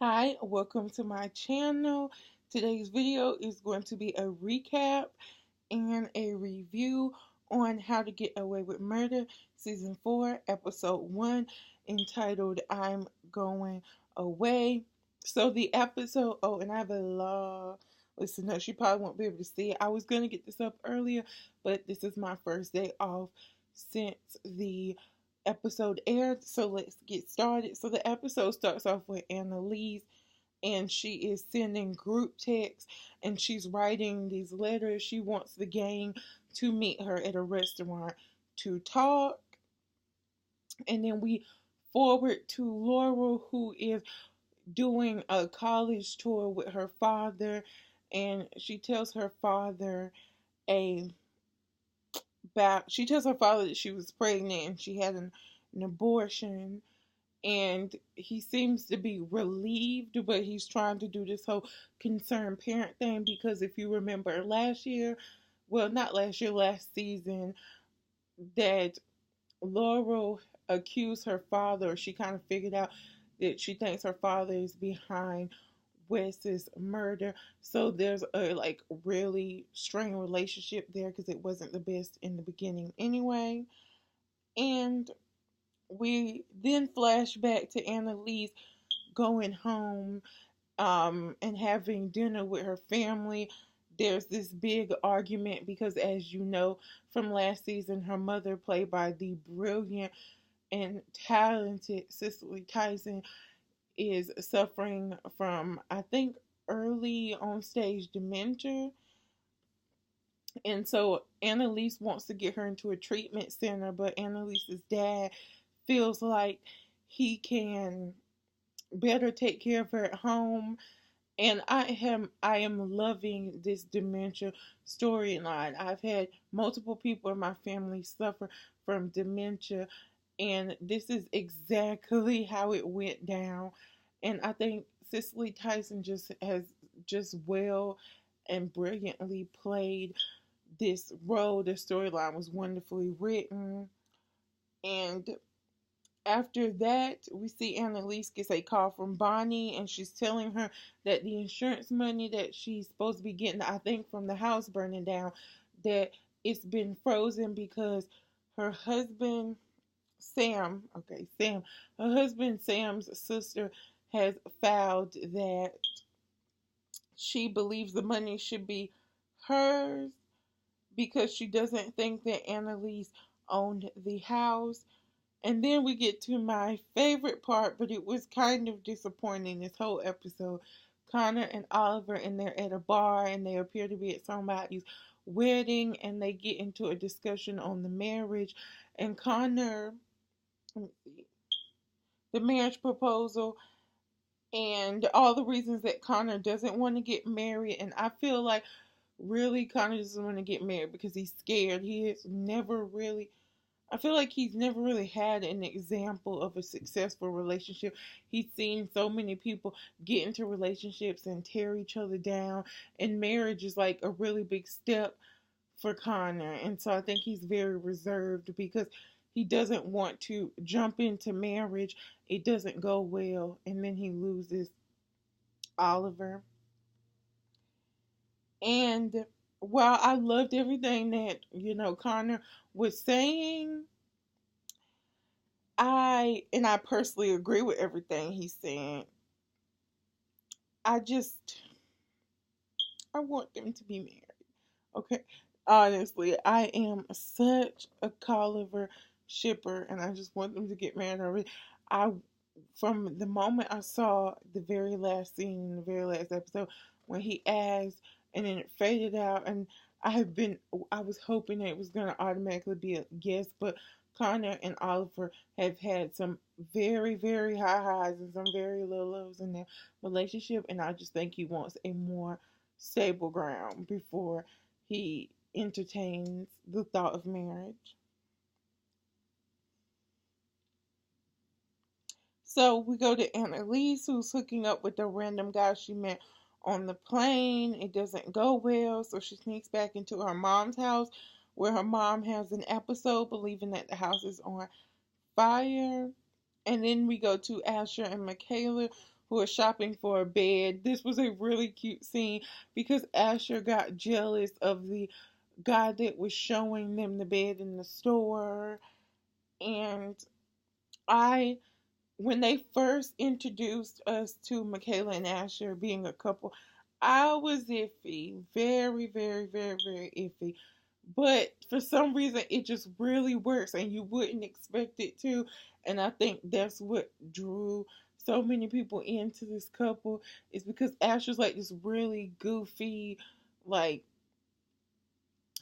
Hi, welcome to my channel. Today's video is going to be a recap and a review on How to Get Away with Murder, Season 4, Episode 1, entitled I'm Going Away. So the episode, and I have a lot. Listen, no, she probably won't be able to see it. I was going to get this up earlier, but this is my first day off since the episode aired. So let's get started. So the episode starts off with Annalise, and she is sending group texts, and she's writing these letters. She wants the gang to meet her at a restaurant to talk. And then we forward to Laurel, who is doing a college tour with her father, and a she tells her father that she was pregnant and she had an abortion, and he seems to be relieved, but he's trying to do this whole concerned parent thing because if you remember last year, well, not last year, last season, that Laurel accused her father, she kind of figured out that she thinks her father is behind Wes's murder. So there's a really strained relationship there because it wasn't the best in the beginning anyway. And we then flash back to Annalise going home and having dinner with her family. There's this big argument because, as you know from last season, her mother, played by the brilliant and talented Cicely Tyson, is suffering from, I think, early on stage dementia. And so Annalise wants to get her into a treatment center, but Annalise's dad feels like he can better take care of her at home. And I am loving this dementia storyline. I've had multiple people in my family suffer from dementia, and this is exactly how it went down. And I think Cicely Tyson just well and brilliantly played this role. The storyline was wonderfully written. And after that, we see Annalise gets a call from Bonnie, and she's telling her that the insurance money that she's supposed to be getting, I think from the house burning down, that it's been frozen because her husband, her husband Sam's sister has filed that she believes the money should be hers because she doesn't think that Annalise owned the house. And then we get to my favorite part, but it was kind of disappointing this whole episode. Connor and Oliver, and they're at a bar, and they appear to be at somebody's wedding, and they get into a discussion on the marriage. And Connor, let me see, the marriage proposal, and all the reasons that Connor doesn't want to get married. And I feel like really Connor doesn't want to get married because he's scared. I feel like he's never really had an example of a successful relationship. He's seen so many people get into relationships and tear each other down, and marriage is like a really big step for Connor. And so I think he's very reserved because he doesn't want to jump into marriage. It doesn't go well, and then he loses Oliver. And while I loved everything that, Connor was saying, I personally agree with everything he's saying. I just I want them to be married. Okay. Honestly, I am such a Oliver shipper, and I just want them to get married already. I From the moment I saw the very last scene, the very last episode, when he asked and then it faded out, and I was hoping that it was gonna automatically be a yes, but Connor and Oliver have had some very, very high highs and some very low lows in their relationship, and I just think he wants a more stable ground before he entertains the thought of marriage. So we go to Annalise, who's hooking up with the random guy she met on the plane. It doesn't go well, so she sneaks back into her mom's house where her mom has an episode believing that the house is on fire. And then we go to Asher and Michaela, who are shopping for a bed. This was a really cute scene because Asher got jealous of the guy that was showing them the bed in the store. And I, when they first introduced us to Michaela and Asher being a couple, I was iffy. Very, very, very, very iffy. But for some reason, it just really works, and you wouldn't expect it to. And I think that's what drew so many people into this couple, is because Asher's like this really goofy, like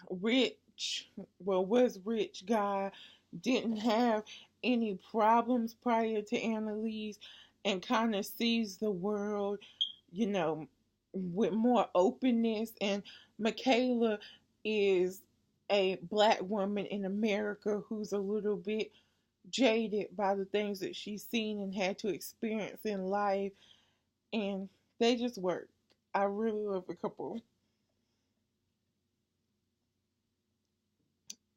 rich, well, was rich guy, didn't have any problems prior to Annalise, and kind of sees the world, you know, with more openness. And Michaela is a black woman in America who's a little bit jaded by the things that she's seen and had to experience in life, and they just work. I really love the couple.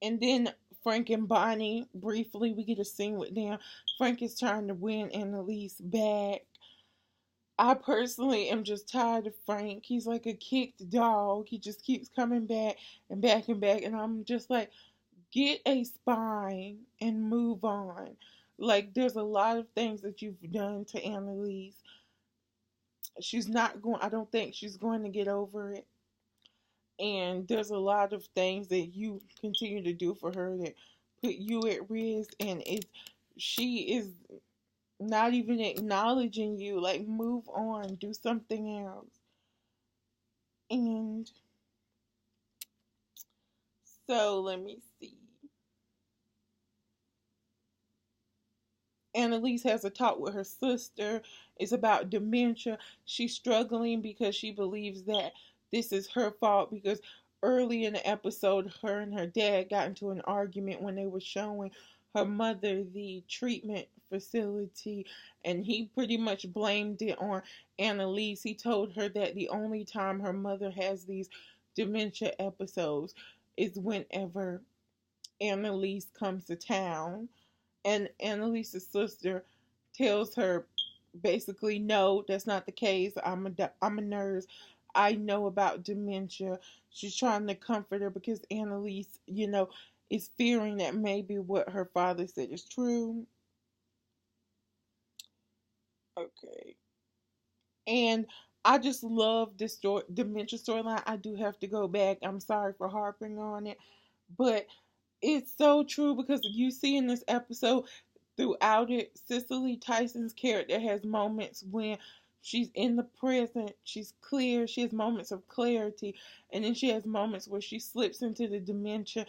And then Frank and Bonnie, briefly, we get a scene with them. Frank is trying to win Annalise back. I personally am just tired of Frank. He's like a kicked dog. He just keeps coming back and back and back. And I'm just like, get a spine and move on. Like, there's a lot of things that you've done to Annalise. She's not going, I don't think she's going to get over it. And there's a lot of things that you continue to do for her that put you at risk, and she is not even acknowledging you. Like, move on, do something else. And so let me see. Annalise has a talk with her sister. It's about dementia. She's struggling because she believes that this is her fault, because early in the episode, her and her dad got into an argument when they were showing her mother the treatment facility, and he pretty much blamed it on Annalise. He told her that the only time her mother has these dementia episodes is whenever Annalise comes to town. And Annalise's sister tells her basically, no, that's not the case. I'm a nurse. I know about dementia. She's trying to comfort her because Annalise, is fearing that maybe what her father said is true. Okay. And I just love this dementia storyline. I do have to go back. I'm sorry for harping on it, but it's so true because you see in this episode throughout it, Cicely Tyson's character has moments when she's in the present, she's clear, she has moments of clarity, and then she has moments where she slips into the dementia.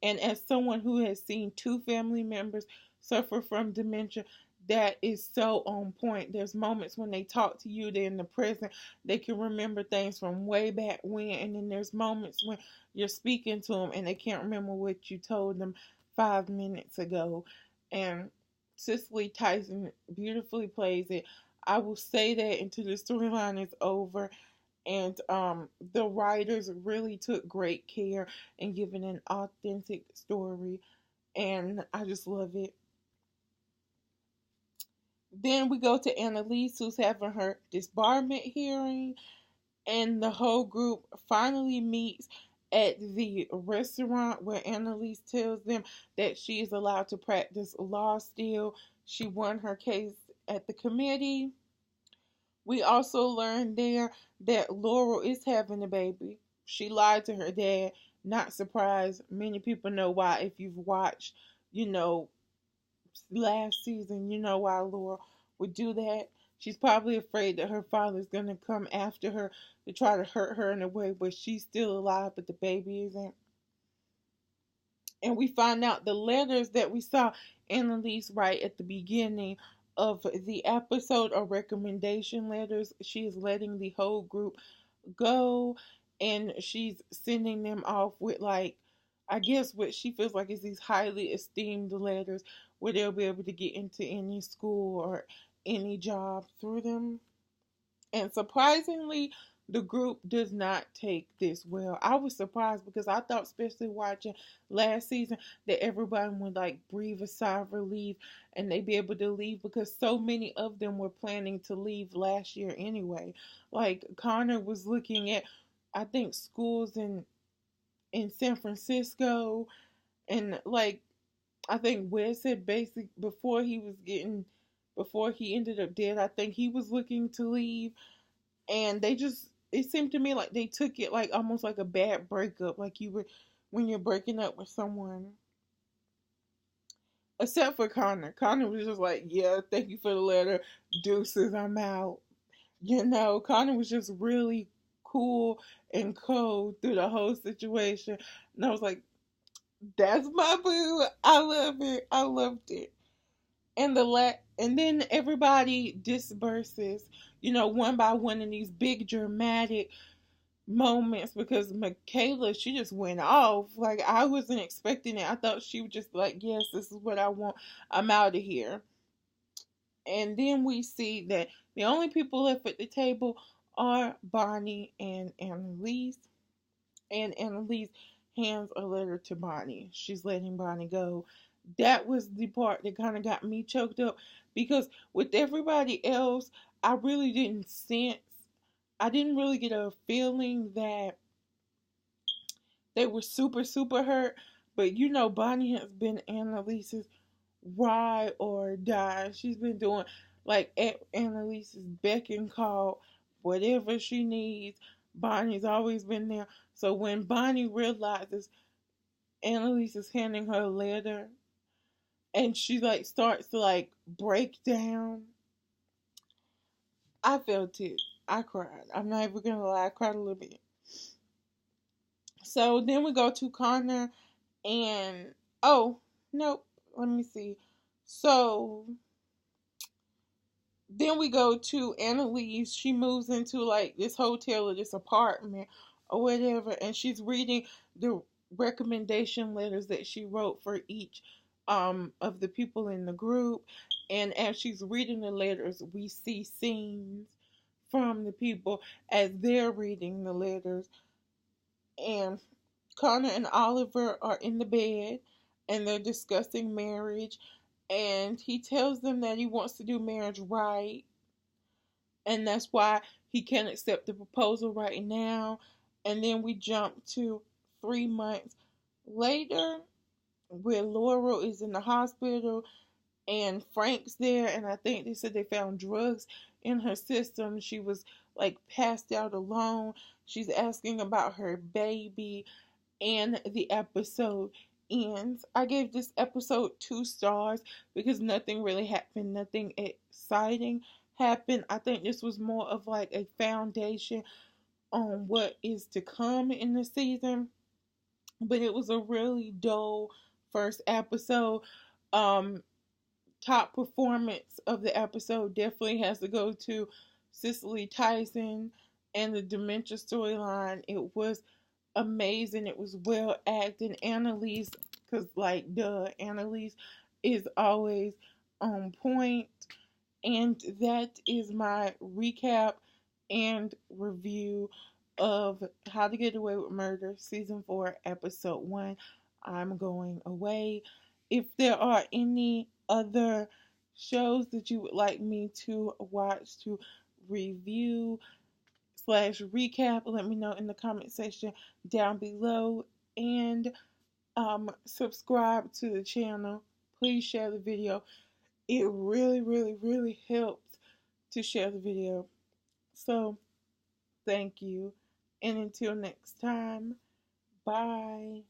And as someone who has seen two family members suffer from dementia, that is so on point. There's moments when they talk to you, they're in the present, they can remember things from way back when, and then there's moments when you're speaking to them and they can't remember what you told them 5 minutes ago. And Cicely Tyson beautifully plays it. I will say that until the storyline is over. And the writers really took great care in giving an authentic story. And I just love it. Then we go to Annalise, who's having her disbarment hearing, and the whole group finally meets at the restaurant where Annalise tells them that she is allowed to practice law still. She won her case at the committee. We also learned there that Laurel is having a baby. She lied to her dad. Not surprised. Many people know why. If you've watched, you know, last season, you know why Laura would do that. She's probably afraid that her father's going to come after her to try to hurt her in a way where she's still alive, but the baby isn't. And we find out the letters that we saw Annalise write at the beginning of the episode are recommendation letters. She is letting the whole group go, and she's sending them off with, like, I guess what she feels like is these highly esteemed letters where they'll be able to get into any school or any job through them. And surprisingly, the group does not take this well. I was surprised because I thought, especially watching last season, that everybody would like breathe a sigh of relief and they be able to leave because so many of them were planning to leave last year anyway. Like Connor was looking at, I think, schools in San Francisco, and like I think Wes said basic before he ended up dead, I think he was looking to leave, and they just, it seemed to me like they took it like almost like a bad breakup, like you were when you're breaking up with someone. Except for Connor. Connor was just like, yeah, thank you for the letter. Deuces, I'm out. Connor was just really cool and cold through the whole situation. And I was like, that's my boo. I love it. I loved it. And then everybody disperses, one by one in these big dramatic moments because Michaela, she just went off. Like I wasn't expecting it. I thought she would just like, yes, this is what I want. I'm out of here. And then we see that the only people left at the table are Bonnie and Annalise. And Annalise hands a letter to Bonnie. She's letting Bonnie go. That was the part that kind of got me choked up because with everybody else, I really didn't sense, I didn't really get a feeling that they were super, super hurt. But Bonnie has been Annalise's ride or die. She's been doing like at Annalise's beck and call, whatever she needs. Bonnie's always been there. So when Bonnie realizes Annalise is handing her a letter and she like starts to like break down, I felt it. I cried. I'm not even gonna lie, I cried a little bit. So then we go to Connor and oh nope, let me see. So then we go to Annalise. She moves into like this hotel or this apartment or whatever, and she's reading the recommendation letters that she wrote for each of the people in the group. And as she's reading the letters, we see scenes from the people as they're reading the letters. And Connor and Oliver are in the bed and they're discussing marriage. And he tells them that he wants to do marriage right. And that's why he can't accept the proposal right now. And then we jump to 3 months later where Laurel is in the hospital and Frank's there. And I think they said they found drugs in her system. She was like passed out alone. She's asking about her baby, and the episode ends. I gave this episode 2 stars because nothing really happened, nothing exciting happened. I think this was more of like a foundation on what is to come in the season, but it was a really dull first episode. Um, Top performance of the episode definitely has to go to Cicely Tyson and the dementia storyline. It was amazing. It was well acted. Annalise, because like Annalise is always on point. And that is my recap and review of How to Get Away with Murder, Season 4, Episode 1. I'm going away. If there are any other shows that you would like me to watch, to review slash recap, let me know in the comment section down below. And subscribe to the channel. Please share the video. It really, really, really helps to share the video. So, thank you. And until next time, bye.